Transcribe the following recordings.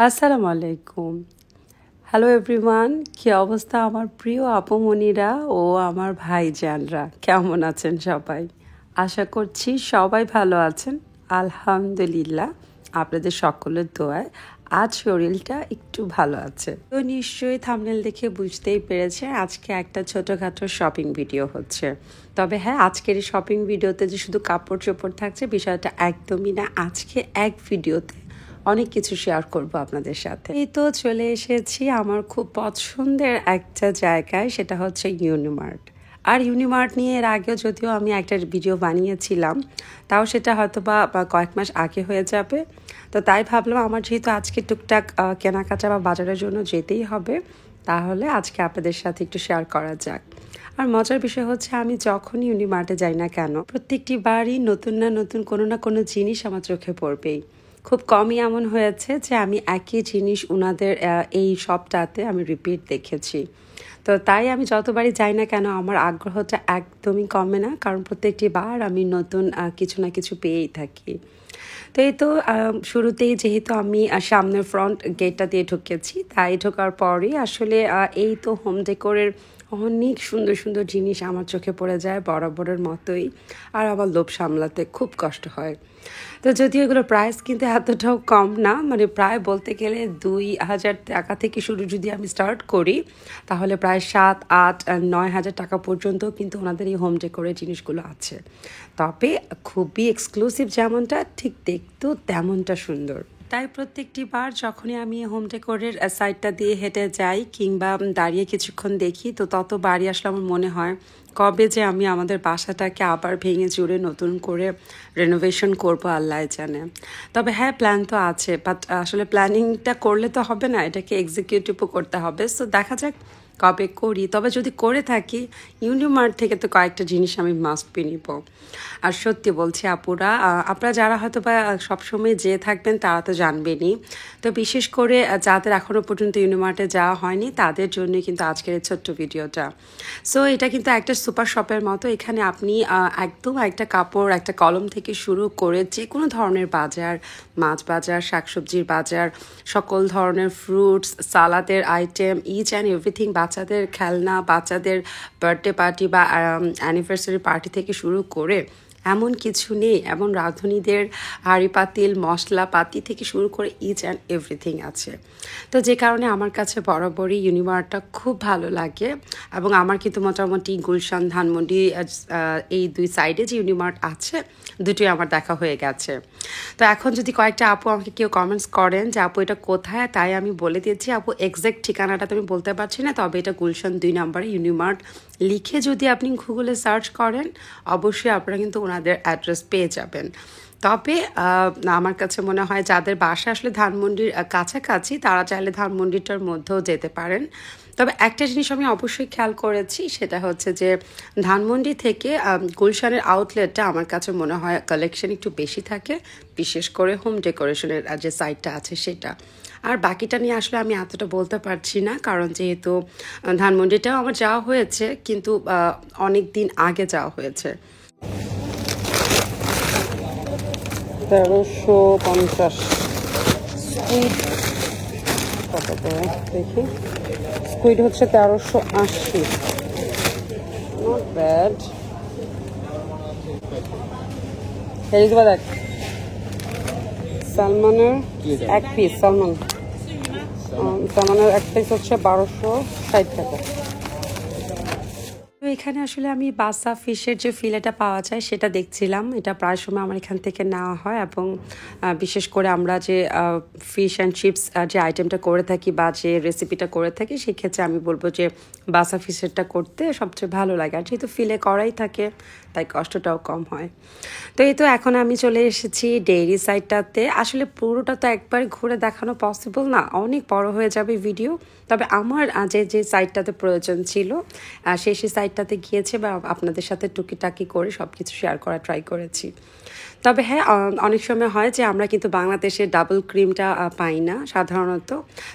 আসসালামু আলাইকুম। Hello everyone, কি অবস্থা আমার প্রিয় আপুমণিরা ও আমার ভাইজানরা? কেমন আছেন সবাই? আশা করছি সবাই ভালো আছেন। আলহামদুলিল্লাহ, আপনাদের সকলের দোয়ায় আজ শরীরটা একটু ভালো আছে। তো নিশ্চয়ই থাম্বনেল দেখে বুঝতেই পেরেছে আজকে একটা ছোটোখাটো শপিং ভিডিও হচ্ছে। তবে হ্যাঁ, আজকের এই শপিং ভিডিওতে যে শুধু কাপড় চোপড় থাকছে বিষয়টা একদমই না। আজকে এক ভিডিওতে অনেক কিছু শেয়ার করব আপনাদের সাথে। এই তো চলে এসেছি আমার খুব পছন্দের একটা জায়গায়, সেটা হচ্ছে ইউনিমার্ট। আর ইউনিমার্ট নিয়ে এর আগেও যদিও আমি একটা ভিডিও বানিয়েছিলাম, তাও সেটা হয়তো বা কয়েক মাস আগে হয়ে যাবে। তো তাই ভাবলাম আমার যেহেতু আজকে টুকটাক কেনাকাটা বা বাজারের জন্য যেতেই হবে, তাহলে আজকে আপনাদের সাথে একটু শেয়ার করা যাক। আর মজার বিষয় হচ্ছে আমি যখনই ইউনিমার্টে যাই না কেন, প্রত্যেকটি বারই নতুন কোনো না কোনো জিনিস আমার চোখে পড়বেই। খুব কমই এমন হয়েছে যে আমি একই জিনিস ওনাদের এই শপটাতে আমি রিপিট দেখেছি। তো তাই আমি যতবারই যাই না কেন আমার আগ্রহটা একদমই কমে না, কারণ প্রত্যেকটি বার আমি নতুন কিছু না কিছু পেয়েই থাকি। তো এই তো শুরুতেই যেহেতু আমি সামনের ফ্রন্ট গেটটা দিয়ে ঢুকেছি, তাই ঢোকার পরই আসলে এই তো হোম ডেকোরের অনেক সুন্দর সুন্দর জিনিস আমার চোখে পড়ে যায় বরাবরের মতোই। আর আমার লোভ সামলাতে খুব কষ্ট হয়। তো যদিও এগুলো প্রাইস কিন্তু এতটাও কম না, মানে প্রায় বলতে গেলে 2,000 টাকা থেকে শুরু যদি আমি স্টার্ট করি, তাহলে প্রায় 7, 8, 9,000 টাকা পর্যন্ত কিন্তু ওনাদের এই হোম ডেকোরের জিনিসগুলো আছে। তবে খুবই এক্সক্লুসিভ যেমনটা, ঠিক দেখতেও তেমনটা সুন্দর। তাই প্রত্যেকটি বার যখনই আমি হোম ডেকোরের সাইডটা দিয়ে হেঁটে যাই কিংবা দাঁড়িয়ে কিছুক্ষণ দেখি, তো ততবারই আসলে আমার মনে হয় কবে যে আমি আমাদের বাসাটাকে আবার ভেঙে চুরে নতুন করে রেনোভেশন করব আল্লাহ জানে। তবে হ্যাঁ, প্ল্যান তো আছে, বাট আসলে প্ল্যানিংটা করলে তো হবে না, এটাকে এক্সিকিউটিভও করতে হবে। সো দেখা যাক কবে করি। তবে যদি করে থাকি, ইউনিমার্ট থেকে তো কয়েকটা জিনিস আমি মাস্ট বি নিব। আর সত্যি বলছি আপুরা, আপনারা যারা হয়তো বা সবসময় যেয়ে থাকবেন তারা তো জানবেনই। তো বিশেষ করে যাদের এখনও পর্যন্ত ইউনিমার্টে যাওয়া হয়নি তাদের জন্যই কিন্তু আজকের এই ছোট্ট ভিডিওটা। সো এটা কিন্তু একটা সুপার শপের মতো। এখানে আপনি একদম একটা কাপড়, একটা কলম থেকে শুরু করে যে কোনো ধরনের বাজার, মাছ বাজার, শাকসবজির বাজার, সকল ধরনের ফ্রুটস, সালাদের আইটেম, ইচ অ্যান্ড এভরিথিং, বাচ্চাদের খেলনা, বাচ্চাদের বার্থডে পার্টি বা অ্যানিভার্সারি পার্টি থেকে শুরু করে এমন কিছু নেই। এমন রাঁধুনিদের হাঁড়ি পাতিল, মশলাপাতি থেকে শুরু করে ইচ অ্যান্ড এভরিথিং আছে। তো যে কারণে আমার কাছে বরাবরই ইউনিমার্টটা খুব ভালো লাগে। এবং আমার কিন্তু মোটামুটি গুলশান, ধানমন্ডি এই দুই সাইডে যে ইউনিমার্ট আছে, দুটোই আমার দেখা হয়ে গেছে। তো এখন যদি কয়েকটা আপু আমাকে কেউ কমেন্টস করেন যে আপু এটা কোথায়, তাই আমি বলে দিয়েছি আপু এক্স্যাক্ট ঠিকানাটা তো আমি বলতে পারছি না, তবে এটা গুলশান 2 নম্বরে ইউনিমার্ট লিখে যদি আপনি গুগলে সার্চ করেন, অবশ্যই আপনারা কিন্তু ওনাদের অ্যাড্রেস পেয়ে যাবেন। তবে আমার কাছে মনে হয় যাদের বাসা আসলে ধানমন্ডির কাছাকাছি, তারা চাইলে ধানমন্ডিটার মধ্যেও যেতে পারেন। তবে একটা জিনিস আমি অবশ্যই খেয়াল করেছি, সেটা হচ্ছে যে ধানমন্ডি থেকে গুলশানের আউটলেটটা আমার কাছে মনে হয় কালেকশন একটু বেশি থাকে, বিশেষ করে হোম ডেকোরেশনের যে সাইটটা আছে সেটা। আর বাকিটা নিয়ে আসলে আমি এতটা বলতে পারছি না, কারণ যেহেতু ধানমন্ডিটাও আমার যাওয়া হয়েছে, কিন্তু অনেক দিন আগে যাওয়া হয়েছে। 1350 স্কুইড কত করে দেখি। স্কুইড হচ্ছে 1380, নট ব্যাড। হেরিজবা দেখ, সালমানের এক পিস, সালমানের এক পিস হচ্ছে 1260 টাকা। তো এখানে আসলে আমি বাসা ফিশের যে ফিলেটা পাওয়া যায় সেটা দেখছিলাম। এটা প্রায় সময় আমার এখান থেকে নেওয়া হয়, এবং বিশেষ করে আমরা যে ফিশ অ্যান্ড চিপস যে আইটেমটা করে থাকি বা যে রেসিপিটা করে থাকি, সেক্ষেত্রে আমি বলবো যে বাসা ফিশেরটা করতে সবচেয়ে ভালো লাগে। আর যেহেতু ফিলে করাই থাকে, তাই কষ্টটাও কম হয়। তো এই তো এখন আমি চলে এসেছি ডেইরি সাইডটাতে। আসলে পুরোটা তো একবার ঘুরে দেখানো পসিবল না, অনেক বড় হয়ে যাবে ভিডিও। তবে আমার যে সাইডটাতে প্রয়োজন ছিল সেই সাইডটাতে গিয়েছে বা আপনাদের সাথে টুকিটাকি করে সব কিছু শেয়ার করা ট্রাই করেছি। তবে হ্যাঁ, অনেক সময় হয় যে আমরা কিন্তু বাংলাদেশে ডাবল ক্রিমটা পাই না সাধারণত।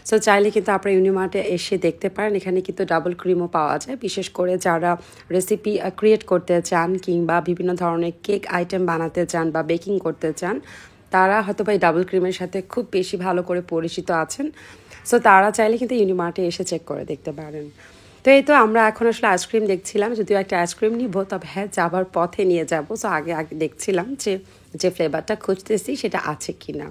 সো চাইলে কিন্তু আপনারা ইউনিমার্টে এসে দেখতে পারেন, এখানে কিন্তু ডাবল ক্রিমও পাওয়া যায়। বিশেষ করে যারা রেসিপি ক্রিয়েট করতে চান কিংবা বিভিন্ন ধরনের কেক আইটেম বানাতে চান বা বেকিং করতে চান, তারা হয়তো বা এই ডাবল ক্রিমের সাথে খুব বেশি ভালো করে পরিচিত আছেন। সো তারা চাইলে কিন্তু ইউনিমার্টে এসে চেক করে দেখতে পারেন। তো এই তো আমরা এখন আসলে আইসক্রিম দেখছিলাম, যদিও একটা আইসক্রিম নিব, তবে হ্যাঁ যাবার পথে নিয়ে যাব। সো আগে আগে দেখছিলাম যে ফ্লেভারটা খুঁজতেছি সেটা আছে কি না।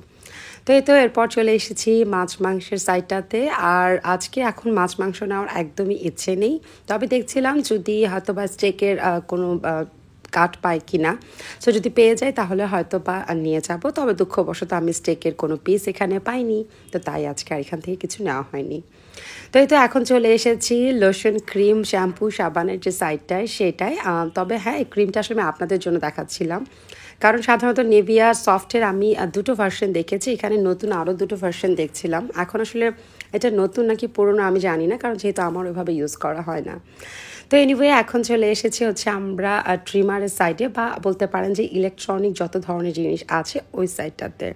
তো এই তো এরপর চলে এসেছি মাছ মাংসের সাইডটাতে। আর আজকে এখন মাছ মাংস নেওয়ার একদমই ইচ্ছে নেই, তবে দেখছিলাম যদি হয়তো বা স্টেকের কোনো কাট পাই কিনা। সো যদি পেয়ে যাই তাহলে হয়তো বা নিয়ে যাব, তবে দুঃখবশত আমি স্টেকের কোনো পিস এখানে পাইনি, তো তাই আজকে আর এখান থেকে কিছু নেওয়া হয়নি। তো এই তো এখন চলে এসেছি লোশন, ক্রিম, শ্যাম্পু, সাবানের যে সাইডটায় সেটাই। তবে হ্যাঁ, এই ক্রিমটা আসলে আমি আপনাদের জন্য দেখাচ্ছিলাম, কারণ সাধারণত নেভিয়া সফটের আমি দুটো ভার্সন দেখেছি, এখানে নতুন আরও দুটো ভার্সন দেখছিলাম। এখন আসলে এটা নতুন নাকি পুরনো আমি জানি না, কারণ যেহেতু আমার ওইভাবে ইউজ করা হয় না। তো এনিওয়ে এখন চলে এসেছি হচ্ছে আমরা ট্রিমারের সাইডে, বা বলতে পারেন যে ইলেকট্রনিক যত ধরনের জিনিস আছে ওই সাইডটাতে।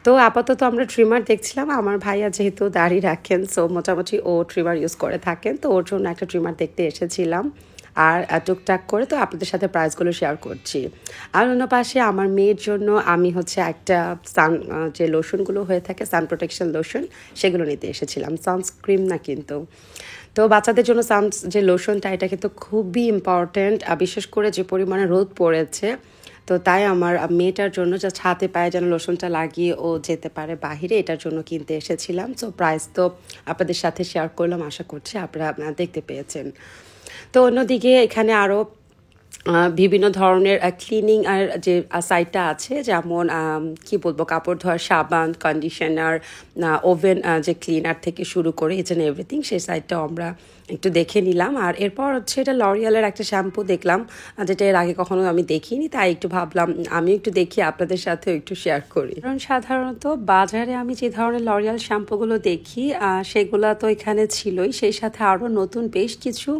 তো আপাতত আমরা ট্রিমার দেখছিলাম। আমার ভাইয়া যেহেতু দাড়ি রাখেন, সো মোটামুটি ও ট্রিমার ইউজ করে থাকেন, তো ওর জন্য একটা ট্রিমার দেখতে এসেছিলাম। আর টুকটাক করে তো আপনাদের সাথে প্রাইসগুলো শেয়ার করছি। আর অন্য পাশে আমার মেয়ের জন্য আমি হচ্ছে একটা সান যে লোশনগুলো হয়ে থাকে, সান প্রোটেকশন লোশন, সেগুলো নিতে এসেছিলাম। সানস্ক্রিন না কিন্তু। তো বাচ্চাদের জন্য যে লোশনটা, এটা কিন্তু খুবই ইম্পর্ট্যান্ট, বিশেষ করে যে পরিমাণে রোদ পড়েছে। তো তাই আমার মেয়েটার জন্য যা হাতে পায়ে যেন লোশনটা লাগিয়ে ও যেতে পারে বাহিরে, এটার জন্য কিনতে এসেছিলাম। সো প্রাইস তো আপনাদের সাথে শেয়ার করলাম, আশা করছি আপনারা দেখতে পেয়েছেন। তো অন্যদিকে এখানে আরও বিভিন্ন ধরনের ক্লিনিং আর যে সাইটটা আছে, যেমন কি বলবো, কাপড় ধোয়ার সাবান, কন্ডিশনার, ওভেন যে ক্লিনার থেকে শুরু করে ইচ অ্যান্ড এভরিথিং, সেই সাইটটাও আমরা একটু দেখে নিলাম। আর এরপর হচ্ছে এটা লরিয়ালের একটা শ্যাম্পু দেখলাম, যেটা এর আগে কখনো আমি দেখিনি, তাই একটু ভাবলাম আমি একটু দেখি আপনাদের সাথেও একটু শেয়ার করি। কারণ সাধারণত বাজারে আমি যে ধরনের লরিয়াল শ্যাম্পুগুলো দেখি সেগুলো তো এখানে ছিলই, সেই সাথে আরও নতুন বেশ কিছু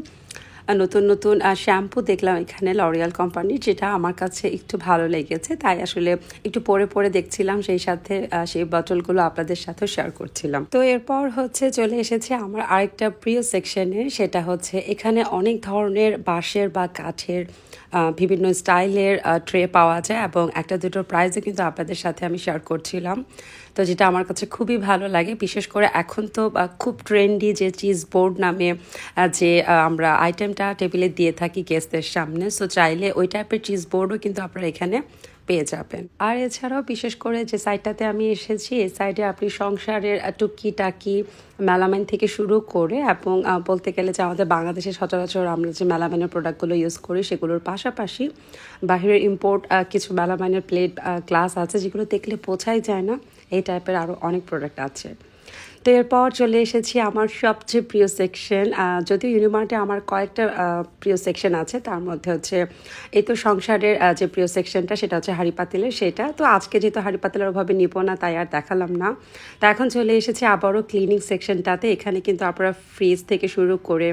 নতুন নতুন শ্যাম্পু দেখলাম এখানে লরিয়াল কোম্পানির, যেটা আমার কাছে একটু ভালো লেগেছে, তাই আসলে একটু পরে পরে দেখছিলাম, সেই সাথে সেই বোতলগুলো আপনাদের সাথেও শেয়ার করছিলাম। তো এরপর হচ্ছে চলে এসেছে আমার আরেকটা প্রিয় সেকশনে, সেটা হচ্ছে এখানে অনেক ধরনের বাঁশের বা কাঠের বিভিন্ন স্টাইলের ট্রে পাওয়া যায়, এবং একটা দুটোর প্রাইসও কিন্তু আপনাদের সাথে আমি শেয়ার করছিলাম। তো যেটা আমার কাছে খুবই ভালো লাগে, বিশেষ করে এখন তো খুব ট্রেন্ডি যে চিজ বোর্ড নামে যে আমরা আইটেমটা টেবিলে দিয়ে থাকি গেস্টদের সামনে। সো চাইলে ওই টাইপের চিজ বোর্ডও কিন্তু আপনারা এখানে পেয়ে যাবেন। আর এছাড়াও বিশেষ করে যে সাইডটাতে আমি এসেছি, এই সাইডে আপনি সংসারের টুকিটাকি মেলামাইন থেকে শুরু করে, এবং বলতে গেলে যে আমাদের বাংলাদেশে সচরাচর আমরা যে মেলামাইনের প্রোডাক্টগুলো ইউজ করি সেগুলোর পাশাপাশি বাহিরের ইম্পোর্ট কিছু মেলামাইনের প্লেট গ্লাস আছে, যেগুলো দেখলে বোঝাই যায় না, এই টাইপের আরও অনেক প্রোডাক্ট আছে। তো এরপর চলে এসেছি আমার সবচেয়ে প্রিয় সেকশন, যদিও ইউনিমার্টে আমার কয়েকটা প্রিয় সেকশন আছে, তার মধ্যে হচ্ছে এই তো সংসারের যে প্রিয় সেকশনটা, সেটা হচ্ছে হাঁড়ি পাতিলের। সেটা তো আজকে যেহেতু হাঁড়ি পাতিলের ওভাবে নিব না, তাই আর দেখালাম না। তো এখন চলে এসেছি আবারও ক্লিনিং সেকশনটাতে। এখানে কিন্তু আপনারা ফ্রিজ থেকে শুরু করে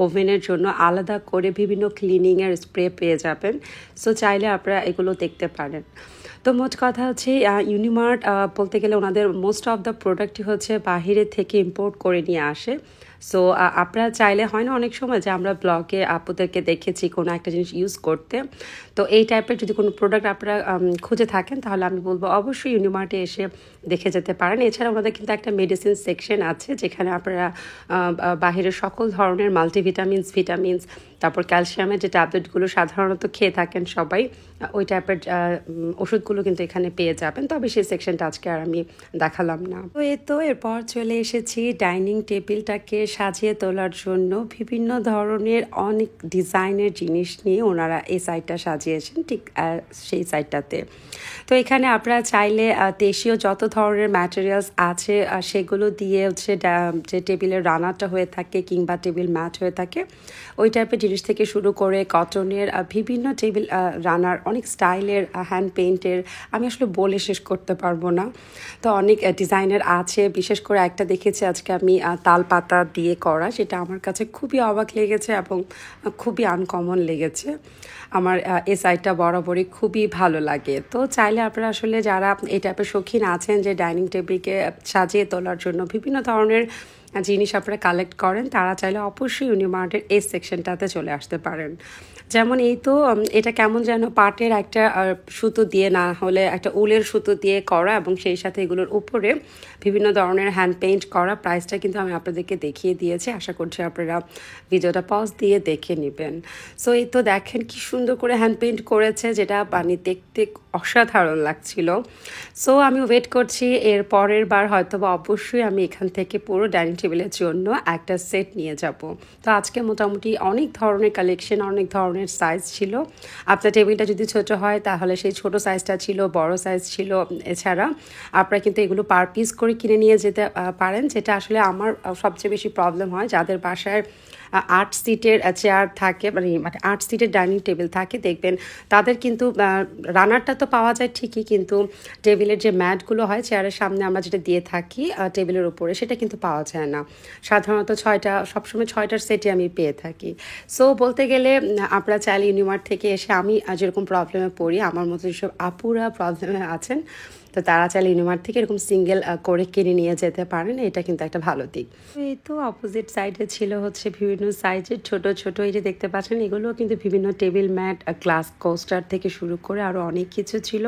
ওভেনের জন্য আলাদা করে বিভিন্ন ক্লিনিংয়ের স্প্রে পেয়ে যাবেন। সো চাইলে আপনারা এগুলো দেখতে পারেন। তো মোট কথা হচ্ছে ইউনিমার্ট বলতে গেলে ওনাদের মোস্ট অফ দ্য প্রোডাক্টই হচ্ছে বাহিরে থেকে ইম্পোর্ট করে নিয়ে আসে। সো আপনারা চাইলে হয় না অনেক সময় যে আমরা ব্লগে আপুদেরকে দেখেছি কোনো একটা জিনিস ইউজ করতে, তো এই টাইপের যদি কোনো প্রোডাক্ট আপনারা খুঁজে থাকেন তাহলে আমি বলবো অবশ্যই ইউনিমার্টে এসে দেখে যেতে পারেন। এছাড়া ওনাদের কিন্তু একটা মেডিসিন সেকশন আছে, যেখানে আপনারা বাহিরের সকল ধরনের মাল্টিভিটামিনস, ভিটামিনস, তারপর ক্যালসিয়ামের যে ট্যাবলেটগুলো সাধারণত খেয়ে থাকেন সবাই, ওই টাইপের ওষুধগুলো কিন্তু এখানে পেয়ে যাবেন। তবে সেই সেকশনটা আজকে আর আমি দেখালাম না। তো এরপর চলে এসেছি ডাইনিং টেবিলটাকে সাজিয়ে তোলার জন্য বিভিন্ন ধরনের অনেক ডিজাইনের জিনিস নিয়ে ওনারা এই সাইডটা সাজিয়েছেন, ঠিক সেই সাইডটাতে। তো এখানে আপনারা চাইলে দেশীয় যত ধরনের ম্যাটেরিয়ালস আছে সেগুলো দিয়ে হচ্ছে যে টেবিলের রানারটা হয়ে থাকে কিংবা টেবিল ম্যাট হয়ে থাকে, ওই টাইপের জিনিস থেকে শুরু করে কটনের বিভিন্ন টেবিল রানার, অনেক স্টাইলের, হ্যান্ড পেইন্টের, আমি আসলে বলে শেষ করতে পারবো না। তো অনেক ডিজাইনের আছে। বিশেষ করে একটা দেখেছি আজকে আমি তাল পাতা দিয়ে করা, সেটা আমার কাছে খুবই অবাক লেগেছে এবং খুবই আনকমন লেগেছে। আমার এই সাইডটা বরাবরই খুবই ভালো লাগে। তো চাইলে আপনারা আসলে যারা এই টাইপের শৌখিন আছেন যে ডাইনিং টেবিলকে সাজিয়ে তোলার জন্য বিভিন্ন ধরনের জিনিস আপনারা কালেক্ট করেন তারা চাইলে অবশ্যই ইউনিমার্টের এই সেকশনটাতে চলে আসতে পারেন। যেমন এই তো এটা কেমন যেন পাটের একটা সুতো দিয়ে না হলে একটা উলের সুতো দিয়ে করা এবং সেই সাথে এগুলোর উপরে বিভিন্ন ধরনের হ্যান্ড পেইন্ট করা। প্রাইসটা কিন্তু আমি আপনাদেরকে দেখিয়ে দিয়েছি, আশা করছি আপনারা ভিডিওটা পজ দিয়ে দেখে নেবেন। সো এই তো দেখেন কি সুন্দর করে হ্যান্ড পেইন্ট করেছে, যেটা দেখতে অসাধারণ লাগছিল। সো আমি ওয়েট করছি এর পরের বার হয়তো বা অবশ্যই আমি এখান থেকে পুরো ডাইনিং টেবিলের জন্য একটা সেট নিয়ে যাব। তো আজকে মোটামুটি অনেক ধরনের কালেকশন, অনেক ধরনের সাইজ ছিল। আপনার টেবিলটা যদি ছোট হয় তাহলে সেই ছোট সাইজটা ছিল, বড় সাইজ ছিল। এছাড়া আপনারা কিন্তু এগুলো পার পিস করে কিনে নিয়ে যেতে পারেন, যেটা আসলে আমার সবচেয়ে বেশি প্রবলেম হয়। যাদের বাসায় 8 সিটের চেয়ার থাকে, মানে 8 সিটের ডাইনিং টেবিল থাকে, দেখবেন তাদের কিন্তু রানারটা তো পাওয়া যায় ঠিকই, কিন্তু টেবিলের যে ম্যাটগুলো হয় চেয়ারের সামনে আমরা যেটা দিয়ে থাকি টেবিলের উপরে, সেটা কিন্তু পাওয়া যায় না। সাধারণত সবসময় 6টার সেটই আমি পেয়ে থাকি। সো বলতে গেলে আপনারা চাইলে ইউনিমার্ট থেকে এসে, আমি যেরকম প্রবলেমে পড়ি, আমার মতো যেসব আপুরা প্রবলেমে আছেন, তো তারা চাইলে ইউনিমার্ট থেকে এরকম সিঙ্গেল করে কিনে নিয়ে যেতে পারেন। এটা কিন্তু একটা ভালো দিক। এই তো অপোজিট সাইডে ছিল হচ্ছে বিভিন্ন সাইজের ছোট ছোট, এই যে দেখতে পাচ্ছেন, এগুলো কিন্তু বিভিন্ন টেবিল ম্যাট, গ্লাস কোস্টার থেকে শুরু করে আরও অনেক কিছু ছিল।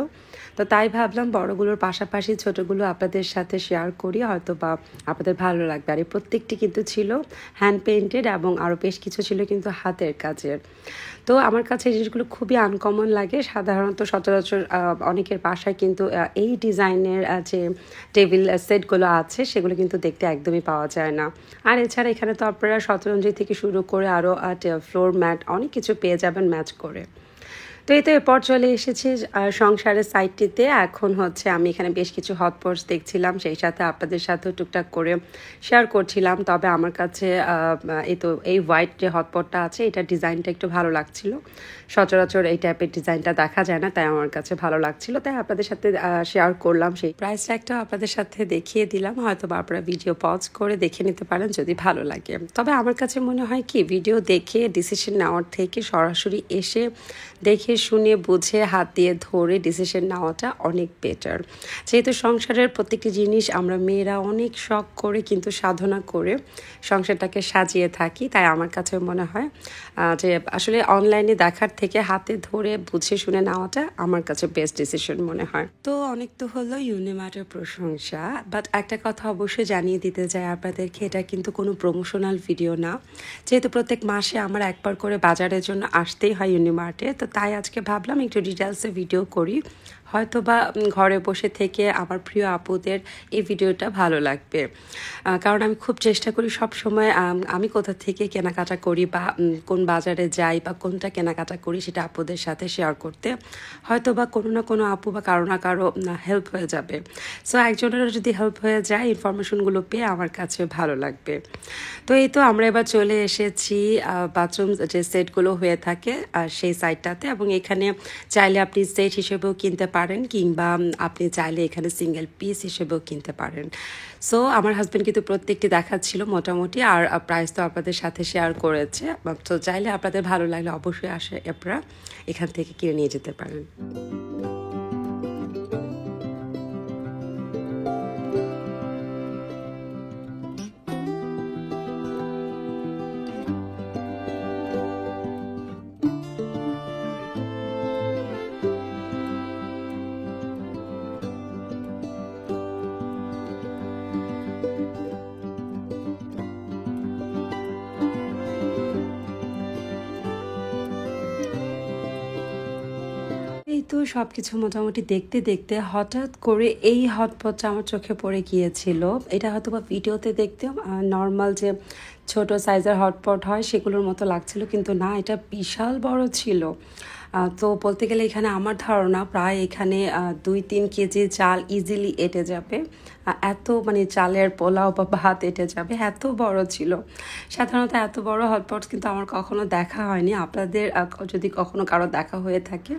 তো তাই ভাবলাম বড়গুলোর পাশাপাশি ছোটোগুলো আপনাদের সাথে শেয়ার করি, হয়তো বা আপনাদের ভালো লাগবে। আর এই প্রত্যেকটি কিন্তু ছিল হ্যান্ড পেইন্টেড এবং আরও বেশ কিছু ছিল কিন্তু হাতের কাজের। তো আমার কাছে এই জিনিসগুলো খুবই আনকমন লাগে। সাধারণত সচরাচর অনেকের বাসায় কিন্তু এই ডিজাইনের যে টেবিল সেটগুলো আছে সেগুলো কিন্তু দেখতে একদমই পাওয়া যায় না। আর এছাড়া এখানে তো আপনারা শতরঞ্জি থেকে শুরু করে আরও ফ্লোর ম্যাট অনেক কিছু পেয়ে যাবেন ম্যাচ করে। তো এই তো এরপর চলে এসেছি সংসারের সাইডটিতে। এখন হচ্ছে আমি এখানে বেশ কিছু হটপটস দেখছিলাম, সেই সাথে আপনাদের সাথেও টুকটাক করে শেয়ার করছিলাম। তবে আমার কাছে এই হোয়াইট যে হটপটটা আছে, এটার ডিজাইনটা একটু ভালো লাগছিল। সচরাচর এই টাইপের ডিজাইনটা দেখা যায় না, তাই আমার কাছে ভালো লাগছিল, তাই আপনাদের সাথে শেয়ার করলাম। সেই প্রাইস ট্যাগটাও আপনাদের সাথে দেখিয়ে দিলাম, হয়তো বা আপনারা ভিডিও পজ করে দেখে নিতে পারেন যদি ভালো লাগে। তবে আমার কাছে মনে হয় কি, ভিডিও দেখে ডিসিশন নেওয়ার থেকে সরাসরি এসে দেখে শুনে বুঝে হাত দিয়ে ধরে ডিসিশন নেওয়াটা অনেক বেটার। যেহেতু সংসারের প্রত্যেকটি জিনিস আমরা মেয়েরা অনেক শখ করে কিন্তু সাধনা করে সংসারটাকে সাজিয়ে থাকি, তাই আমার কাছে মনে হয় যে আসলে অনলাইনে দেখার থেকে হাতে ধরে বুঝে শুনে নেওয়াটা আমার কাছে বেস্ট ডিসিশন মনে হয়। তো অনেক তো হলো ইউনিমার্টের প্রশংসা, বাট একটা কথা অবশ্যই জানিয়ে দিতে চাই আপনাদেরকে, এটা কিন্তু কোনো প্রমোশনাল ভিডিও না। যেহেতু প্রত্যেক মাসে আমার একবার করে বাজারের জন্য আসতেই হয় ইউনিমার্টে, তো তাই আজকে ভাবলাম একটু ডিটেলসে ভিডিও করি, হয়তো বা ঘরে বসে থেকে আমার প্রিয় আপুদের এই ভিডিওটা ভালো লাগবে। কারণ আমি খুব চেষ্টা করি সব সময় আমি কোথা থেকে কেনাকাটা করি বা কোন বাজারে যাই বা কোনটা কেনাকাটা করি সেটা আপুদের সাথে শেয়ার করতে, হয়তো বা কোনো না কোনো আপু বা কারো না কারো হেল্প হয়ে যাবে। সো একজনেরও যদি হেল্প হয়ে যায়, ইনফরমেশনগুলো পেয়ে আমার কাছে ভালো লাগবে। তো এই তো আমরা এবার চলে এসেছি বাথরুম যে সেটগুলো হয়ে থাকে সেই সাইডটাতে, এবং এখানে চাইলে আপনি সেট হিসেবেও কিনতে পারেন, কিংবা আপনি চাইলে এখানে সিঙ্গেল পিস হিসেবেও কিনতে পারেন। সো আমার হাজব্যান্ড কিন্তু প্রত্যেকটি দেখাচ্ছিল মোটামুটি, আর প্রাইস তো আপনাদের সাথে শেয়ার করেছে। তো চাইলে আপনাদের ভালো লাগলে অবশ্যই আপনারা এখান থেকে কিনে নিয়ে যেতে পারেন। এই তো সবকিছু মোটামুটি দেখতে দেখতে হঠাৎ করে এই হটপটটা আমার চোখে পড়ে গিয়েছিল। এটা হয়তো বা ভিডিওতে দেখতে নর্মাল যে ছোট সাইজের হটপট হয় সেগুলোর মতো লাগছিল, কিন্তু না, এটা বিশাল বড় ছিল। তো বলতে গেলে এখানে আমার ধারণা প্রায় এখানে 2-3 কেজি চাল ইজিলি এঁটে যাবে। এত মানে চালের পোলাও বা ভাত এঁটে যাবে, এত বড় ছিল। সাধারণত এত বড় হটপট কিন্তু আমার কখনো দেখা হয়নি। আপনাদের যদি কখনো কারো দেখা হয়ে থাকে,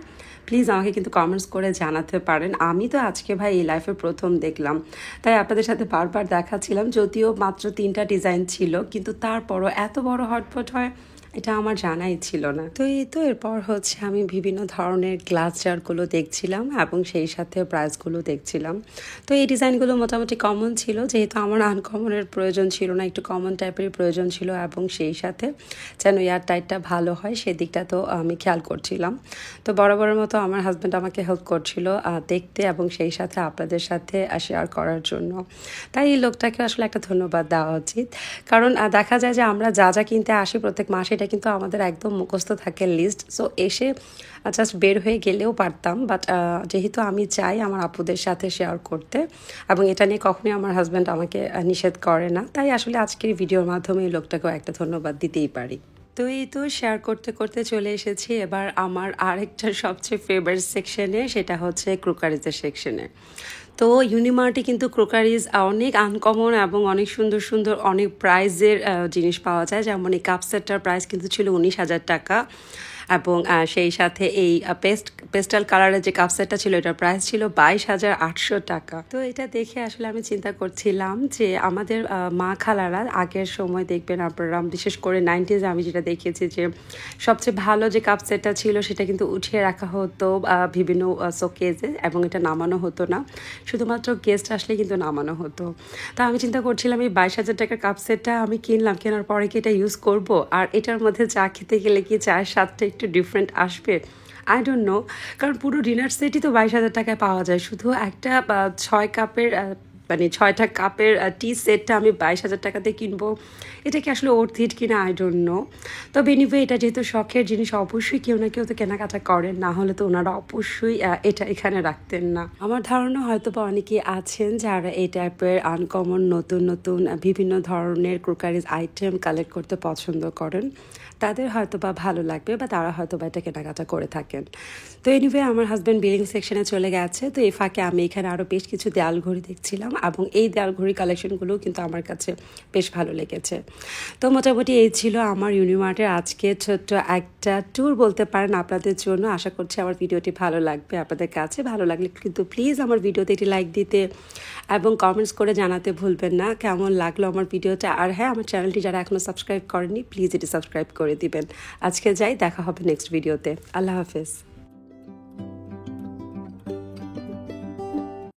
প্লিজ আমাকে কিন্তু কমেন্টস করে জানাতে পারেন। আমি তো আজকে ভাই এই লাইফে প্রথম দেখলাম, তাই আপনাদের সাথে বারবার দেখাচ্ছিলাম। যদিও মাত্র 3টা ডিজাইন ছিল, কিন্তু তারপরও এত বড় হটপট হয় এটা আমার জানাই ছিল না। তো এই তো এরপর হচ্ছে আমি বিভিন্ন ধরনের গ্লাস জারগুলো দেখছিলাম এবং সেই সাথে প্রাইসগুলো দেখছিলাম। তো এই ডিজাইনগুলো মোটামুটি কমন ছিল, যেহেতু আমার আনকমনের প্রয়োজন ছিল না, একটু কমন টাইপেরই প্রয়োজন ছিল এবং সেই সাথে যেন এয়ার টাইটটা ভালো হয় সেদিকটা তো আমি খেয়াল করছিলাম। তো বরাবরের মতো আমার হাজব্যান্ড আমাকে হেল্প করছিল দেখতে এবং সেই সাথে আপনাদের সাথে শেয়ার করার জন্য। তাই এই লোকটাকে আসলে একটা ধন্যবাদ দেওয়া উচিত, কারণ দেখা যায় যে আমরা যা যা কিনতে আসি প্রত্যেক মাসে এটা কিন্তু আমাদের একদম মুখস্থ থাকে লিস্ট। সো এসে জাস্ট বের হয়ে গেলেও পারতাম, বাট যেহেতু আমি চাই আমার আপুদের সাথে শেয়ার করতে এবং এটা নিয়ে কখনোই আমার হাজব্যান্ড আমাকে নিষেধ করে না, তাই আসলে আজকের ভিডিওর মাধ্যমে এই লোকটাকেও একটা ধন্যবাদ দিতেই পারি। তো এই তো শেয়ার করতে করতে চলে এসেছি এবার আমার আরেকটা সবচেয়ে ফেভারিট সেকশনে, সেটা হচ্ছে ক্রোকারিজের সেকশনে। তো ইউনিমার্টে কিন্তু ক্রোকারিজ অনেক আনকমন এবং অনেক সুন্দর সুন্দর অনেক প্রাইজের জিনিস পাওয়া যায়। যেমন এই কাপ সেটটার প্রাইস কিন্তু ছিল 19,000 টাকা এবং সেই সাথে এই পেস্টাল কালারের যে কাপ সেটটা ছিল এটার প্রাইস ছিল 22,800 টাকা। তো এটা দেখে আসলে আমি চিন্তা করছিলাম যে আমাদের মা খালারা আগের সময় দেখবেন আপনারা, বিশেষ করে 90s আমি যেটা দেখেছি যে সবচেয়ে ভালো যে কাপ সেটটা ছিল সেটা কিন্তু উঠিয়ে রাখা হতো বিভিন্ন শোকেজে এবং এটা নামানো হতো না, শুধুমাত্র গেস্ট আসলে কিন্তু নামানো হতো। তো আমি চিন্তা করছিলাম এই 22,000 টাকার কাপ সেটটা আমি কিনলাম, কেনার পরে কি এটা ইউজ করব, আর এটার মধ্যে চা খেতে গেলে কি চায়ের স্বাদটা একটু ডিফারেন্ট আসবে, আই ডোন্ট নো। কারণ পুরো ডিনার সেটই তো 22,000 টাকায় পাওয়া যায়, শুধু একটা 6 কাপের মানে 6টা কাপের টি সেটটা আমি 22,000 টাকাতে কিনবো, এটা কি আসলে ওর্থ ইট কিনা আই ডোন্ট নো। তবে এনিওয়ে এটা যেহেতু শখের জিনিস অবশ্যই কেউ না কেউ তো কেনাকাটা করেন, না হলে তো ওনারা অবশ্যই এটা এখানে রাখতেন না। আমার ধারণা হয়তো বা অনেকেই আছেন যারা এই টাইপের আনকমন নতুন নতুন বিভিন্ন ধরনের ক্রোকারিজ আইটেম কালেক্ট করতে পছন্দ করেন, তাদের হয়তো বা ভালো লাগবে বা তারা হয়তো বা এটা কেনাকাটা করে থাকেন। তো এনিওয়ে আমার হাজব্যান্ড বিলিং সেকশনে চলে গেছে, তো এই ফাঁকে আমি এখানে আরও বেশ কিছু দেয়াল ঘড়ি দেখছিলাম এবং এই দেয়াল ঘড়ি কালেকশনগুলোও কিন্তু আমার কাছে বেশ ভালো লেগেছে। তো মোটামুটি এই ছিল আমার ইউনিমার্টের আজকে ছোট্ট একটা ট্যুর বলতে পারেন আপনাদের জন্য। আশা করছি আমার ভিডিওটি ভালো লাগবে আপনাদের কাছে। ভালো লাগলে কিন্তু প্লিজ আমার ভিডিওতে একটি লাইক দিতে এবং কমেন্টস করে জানাতে ভুলবেন না কেমন লাগলো আমার ভিডিওটা। আর হ্যাঁ, আমার চ্যানেলটি যারা এখনও সাবস্ক্রাইব করেনি প্লিজ এটি সাবস্ক্রাইব করে দিবেন। আজকে যাই, দেখা হবে নেক্সট ভিডিওতে। আল্লাহ হাফেজ।